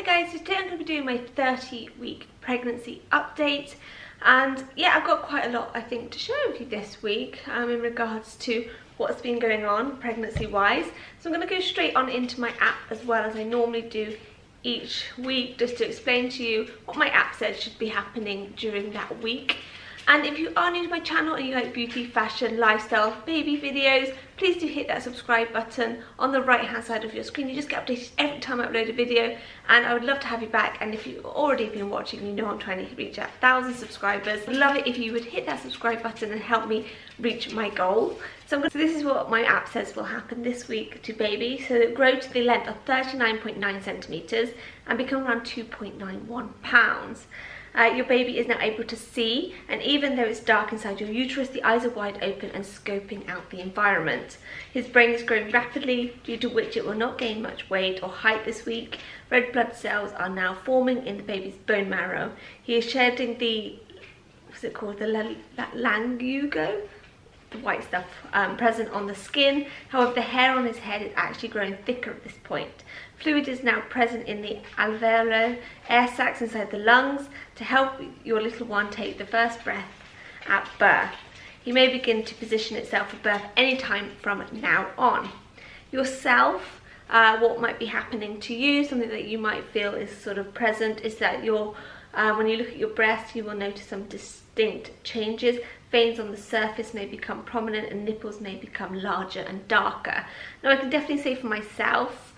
guys, so today I'm going to be doing my 30-week pregnancy update, and yeah, I've got quite a lot I think to share with you this week in regards to what's been going on pregnancy wise. So I'm going to go straight on into my app as well as I normally do each week, just to explain to you what my app says should be happening during that week. And if you are new to my channel and you like beauty, fashion, lifestyle, baby videos, please do hit that subscribe button on the right hand side of your screen. You just get updated every time I upload a video, and I would love to have you back. And if you've already been watching, you know I'm trying to reach 1,000 subscribers. I'd love it if you would hit that subscribe button and help me reach my goal. So this is what my app says will happen this week to baby. So it grow to the length of 39.9 centimetres and become around 2.91 pounds. Your baby is now able to see, and even though it's dark inside your uterus, the eyes are wide open and scoping out the environment. His brain is growing rapidly, due to which it will not gain much weight or height this week. Red blood cells are now forming in the baby's bone marrow. He is shedding the, what's it called, the langugo, the white stuff present on the skin. However, the hair on his head is actually growing thicker at this point. Fluid is now present in the alveolar air sacs inside the lungs to help your little one take the first breath at birth. He may begin to position itself for birth anytime from now on. Yourself, what might be happening to you, something that you might feel is sort of present, is that when you look at your breast, you will notice some distinct changes. Veins on the surface may become prominent and nipples may become larger and darker. Now I can definitely say for myself,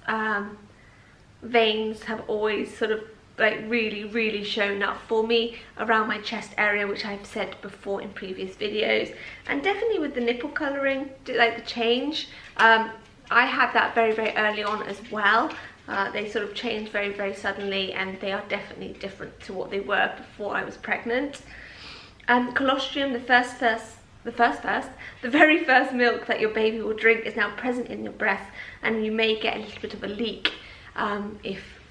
veins have always sort of like really shown up for me around my chest area, which I've said before in previous videos, and definitely with the nipple colouring, like the change, I had that very early on as well. They sort of changed very suddenly, and they are definitely different to what they were before I was pregnant. Colostrum, the very first milk that your baby will drink, is now present in your breast, and you may get a little bit of a leak.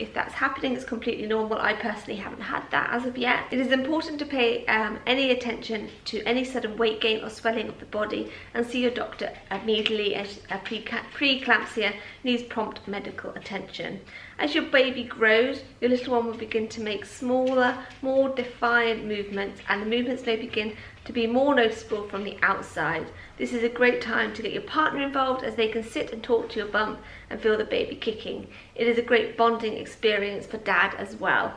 If that's happening, it's completely normal. I personally haven't had that as of yet. It is important to pay any attention to any sudden weight gain or swelling of the body, and see your doctor immediately as a preeclampsia needs prompt medical attention. As your baby grows, your little one will begin to make smaller, more defined movements, and the movements may begin to be more noticeable from the outside. This is a great time to get your partner involved, as they can sit and talk to your bump and feel the baby kicking. It is a great bonding experience for dad as well.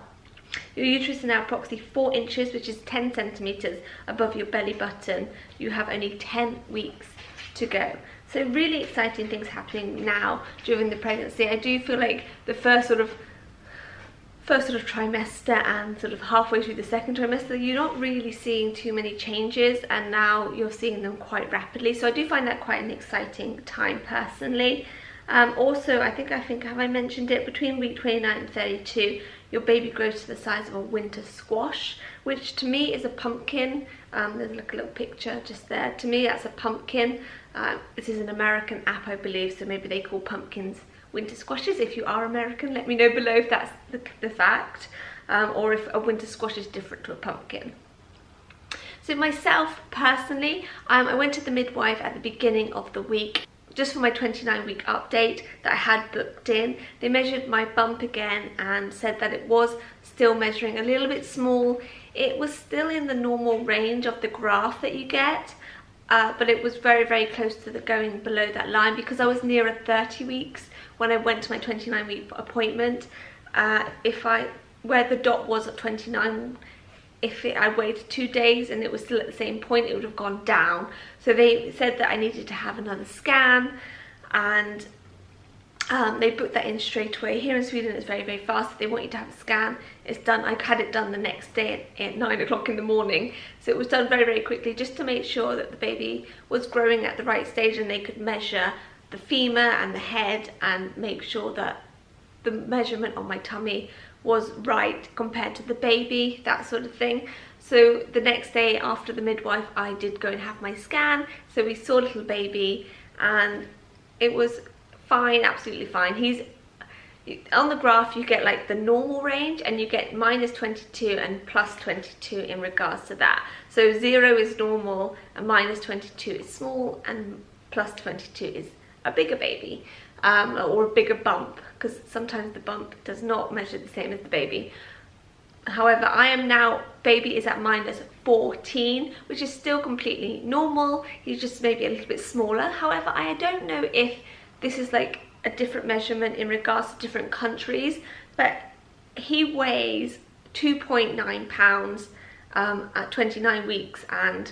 Your uterus is now approximately 4 inches, which is 10 centimetres above your belly button. You have only 10 weeks to go. So really exciting things happening now during the pregnancy. I do feel like the first sort of trimester and sort of halfway through the second trimester, you're not really seeing too many changes, and now you're seeing them quite rapidly. So I do find that quite an exciting time personally. Also, I think have I mentioned it, between week 29 and 32, your baby grows to the size of a winter squash, which to me is a pumpkin. There's like a little picture just there. To me, that's a pumpkin. This is an American app, I believe, so maybe they call pumpkins winter squashes. If you are American, let me know below if that's the fact, or if a winter squash is different to a pumpkin. So myself personally, I went to the midwife at the beginning of the week just for my 29-week update that I had booked in. They measured my bump again and said that it was still measuring a little bit small. It was still in the normal range of the graph that you get, but it was very close to going below that line, because I was nearer 30 weeks when I went to my 29-week appointment. Where the dot was at 29, if I waited 2 days and it was still at the same point, it would have gone down. So they said that I needed to have another scan, and they booked that in straight away. Here in Sweden it's very fast. If they want you to have a scan, it's done. I had it done the next day at 9 o'clock in the morning. So it was done very quickly, just to make sure that the baby was growing at the right stage, and they could measure the femur and the head and make sure that the measurement on my tummy was right compared to the baby, that sort of thing. So the next day after the midwife, I did go and have my scan. So we saw little baby, and it was fine, absolutely fine. He's on the graph, you get like the normal range, and you get -22 and +22 in regards to that. So 0 is normal, and -22 is small, and +22 is a bigger baby. or a bigger bump, because sometimes the bump does not measure the same as the baby. However, I am now, baby is at -14, which is still completely normal. He's just maybe a little bit smaller. However, I don't know if this is like a different measurement in regards to different countries, but he weighs 2.9 pounds at 29 weeks and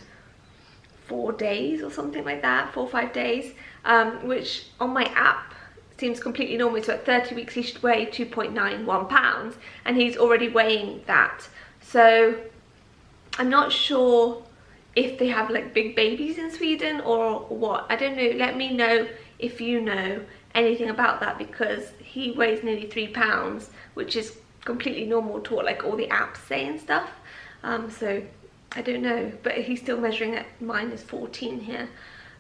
4 days or something like that, 4 or 5 days, which on my app seems completely normal. So at 30 weeks he should weigh 2.91 pounds, and he's already weighing that. So I'm not sure if they have like big babies in Sweden or what. I don't know. Let me know if you know anything about that, because he weighs nearly 3 pounds, which is completely normal to what like all the apps say and stuff. So I don't know, but he's still measuring at -14 here.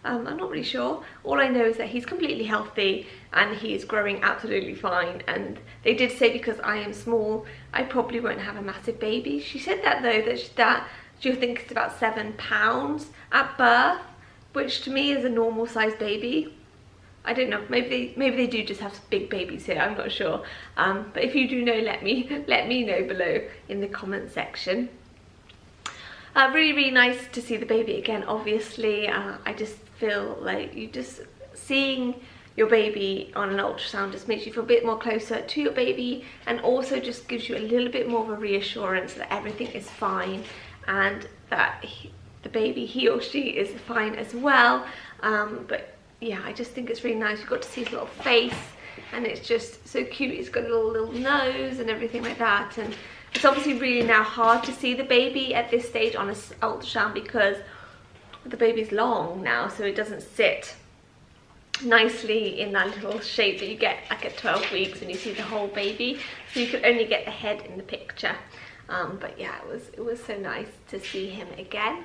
I'm not really sure. All I know is that he's completely healthy and he's growing absolutely fine. And they did say because I am small, I probably won't have a massive baby. She said that though, that she'll think it's about 7 pounds at birth, which to me is a normal sized baby. I don't know, maybe they do just have big babies here, I'm not sure. But if you do know, let me know below in the comment section. Really nice to see the baby again, obviously. I just feel like seeing your baby on an ultrasound just makes you feel a bit more closer to your baby, and also just gives you a little bit more of a reassurance that everything is fine and that the baby, he or she, is fine as well. But yeah, I just think it's really nice. You've got to see his little face, and it's just so cute. He's got a little nose and everything like that. And it's obviously really now hard to see the baby at this stage on an ultrasound because the baby's long now, so it doesn't sit nicely in that little shape that you get like at 12 weeks when you see the whole baby. So you can only get the head in the picture. But yeah, it was so nice to see him again.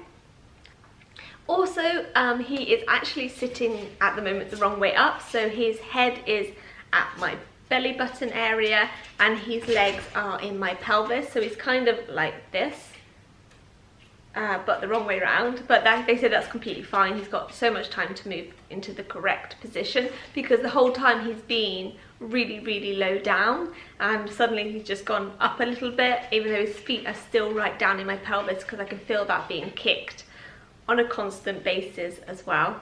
Also, he is actually sitting at the moment the wrong way up, so his head is at my belly button area and his legs are in my pelvis, so he's kind of like this, but the wrong way around. But they said that's completely fine. He's got so much time to move into the correct position, because the whole time he's been really low down, and suddenly he's just gone up a little bit, even though his feet are still right down in my pelvis, because I can feel that being kicked on a constant basis as well.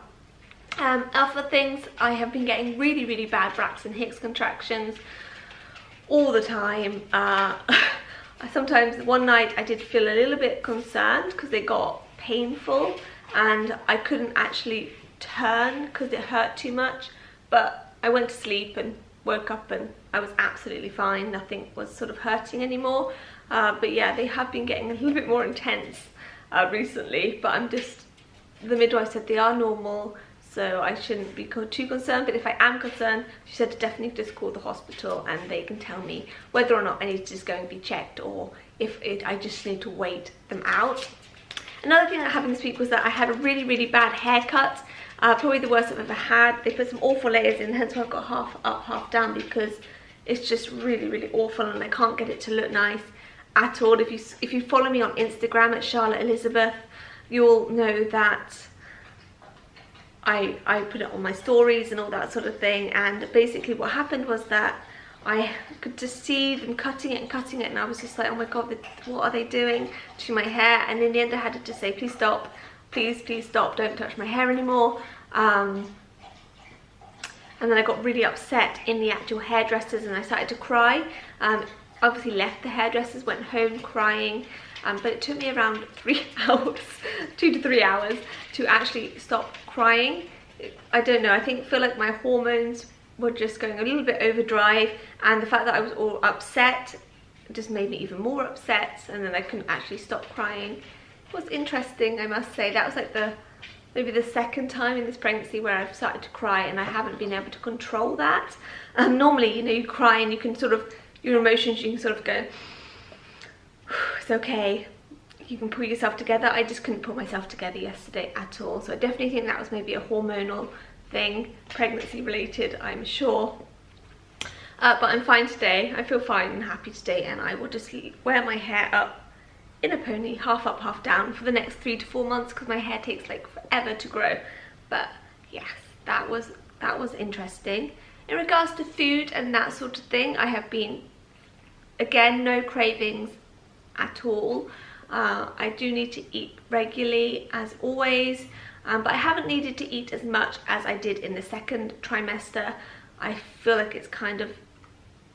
Other things, I have been getting really bad Braxton Hicks contractions all the time. Sometimes one night I did feel a little bit concerned because they got painful and I couldn't actually turn because it hurt too much, but I went to sleep and woke up and I was absolutely fine. Nothing was sort of hurting anymore. But yeah, they have been getting a little bit more intense recently, but the midwife said they are normal, so I shouldn't be too concerned. But if I am concerned, she said to definitely just call the hospital and they can tell me whether or not I need to just go and be checked, or if I just need to wait them out. Another thing that happened this week was that I had a really bad haircut, probably the worst I've ever had. They put some awful layers in, hence why I've got half up, half down, because it's just really awful and I can't get it to look nice at all. If you follow me on Instagram at Charlotte Elizabeth, you'll know that I put it on my stories and all that sort of thing. And basically what happened was that I could just see them cutting it and I was just like, oh my god, what are they doing to my hair? And in the end I had to just say, please stop, please stop, don't touch my hair anymore. And then I got really upset in the actual hairdressers and I started to cry. Obviously left the hairdressers, went home crying, but it took me around 3 hours, 2 to 3 hours to actually stop crying. I don't know, I feel like my hormones were just going a little bit overdrive, and the fact that I was all upset just made me even more upset, and then I couldn't actually stop crying. It was interesting, I must say. That was like maybe the second time in this pregnancy where I've started to cry and I haven't been able to control that. Normally, you know, you cry and you can sort of, your emotions, you can sort of go, it's okay, you can pull yourself together. I just couldn't pull myself together yesterday at all. So I definitely think that was maybe a hormonal thing, pregnancy related, I'm sure. But I'm fine today. I feel fine and happy today, and I will just wear my hair up in a pony, half up, half down, for the next 3 to 4 months, because my hair takes like forever to grow. But yes, that was interesting. In regards to food and that sort of thing, I have been, again, no cravings at all. I do need to eat regularly as always, but I haven't needed to eat as much as I did in the second trimester. I feel like it's kind of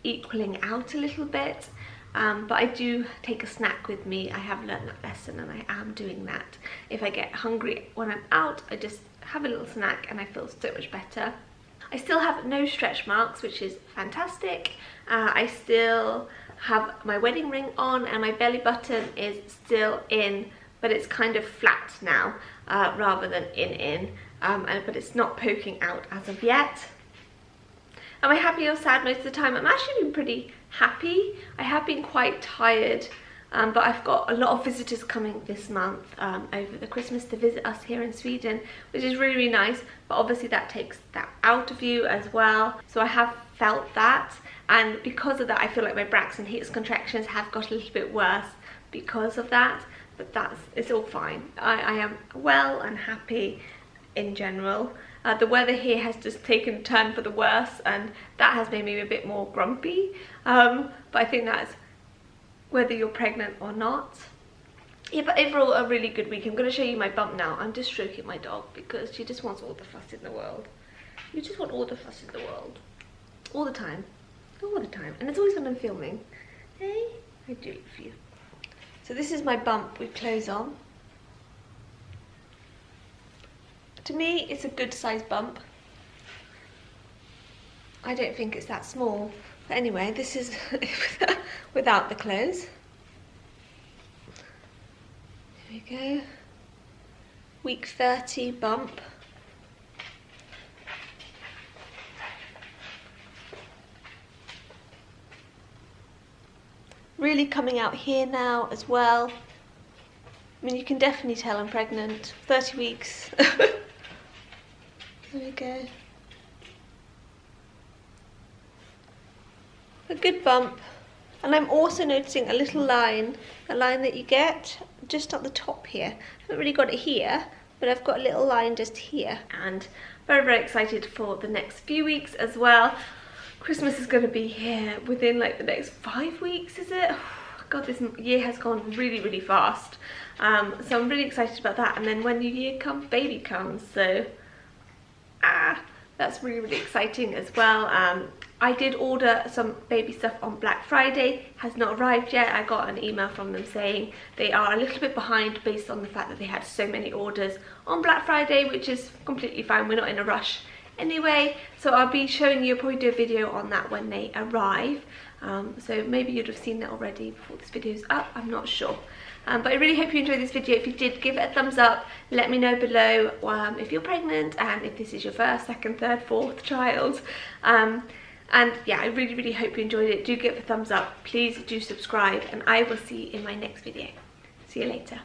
equaling out a little bit, but I do take a snack with me. I have learned that lesson and I am doing that. If I get hungry when I'm out, I just have a little snack and I feel so much better. I still have no stretch marks, which is fantastic. I still have my wedding ring on and my belly button is still in, but it's kind of flat now rather than in. But it's not poking out as of yet. Am I happy or sad most of the time? I'm actually been pretty happy. I have been quite tired, but I've got a lot of visitors coming this month over the Christmas to visit us here in Sweden, which is really, really nice. But obviously that takes that out of you as well. So I have felt that, and because of that I feel like my Braxton Hicks contractions have got a little bit worse because of that, but it's all fine. I am well and happy in general. The weather here has just taken a turn for the worse, and that has made me a bit more grumpy, but I think that's whether you're pregnant or not. Yeah, but overall a really good week. I'm going to show you my bump now. I'm just stroking my dog because she just wants all the fuss in the world. You just want all the fuss in the world. All the time. All the time. And it's always when I'm filming. Hey, I do it for you. So this is my bump with clothes on. To me, it's a good size bump. I don't think it's that small. But anyway, this is without the clothes. Here we go. Week 30 bump. Really coming out here now as well. I mean, you can definitely tell I'm pregnant. 30 weeks. There we go. A good bump. And I'm also noticing a little line, a line that you get just at the top here. I haven't really got it here, but I've got a little line just here. And very, very excited for the next few weeks as well. Christmas is going to be here within like the next 5 weeks, is it? God, this year has gone really, really fast. So I'm really excited about that. And then when New Year comes, baby comes. So that's really, really exciting as well. I did order some baby stuff on Black Friday, has not arrived yet. I got an email from them saying they are a little bit behind based on the fact that they had so many orders on Black Friday, which is completely fine. We're not in a rush anyway, so I'll be showing you, probably do a video on that when they arrive. So maybe you'd have seen that already before this video's up, I'm not sure. But I really hope you enjoyed this video. If you did, give it a thumbs up. Let me know below if you're pregnant and if this is your first, second, third, fourth child. And yeah, I really, really hope you enjoyed it. Do give it a thumbs up. Please do subscribe, and I will see you in my next video. See you later.